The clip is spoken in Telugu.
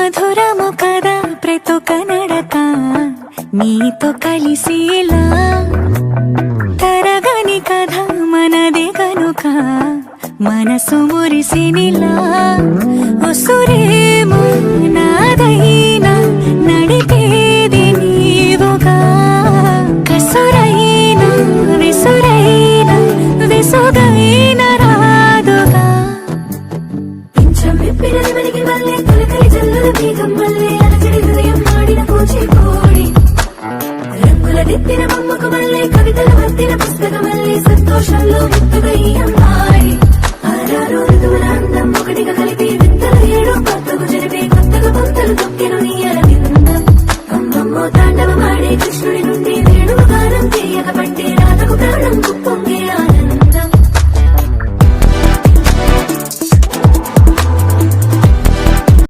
మధురము కదా ప్రతొక నడక నీతో కలిసేలా తరగని కథ మనదే కనుక మనసు మురిసినిలా ఉసురేమో నాదైనా నడిపేది నీవుగా కసురైనా విసురైనా విసుగైన రాదుగా పింఛం విప్పిన వెలిగి వల్లే తొలకరి జల్లుల మేఘం వల్లే అలజడి హృదయం ఆడిన కూచిపూడి రంగుల దిద్దిన బొమ్మకు వల్లే కవితలు వత్తిన పుస్తకం వల్లే సంతోషంలో ముత్తుగా ఈ అమ్మాయి ఆరారు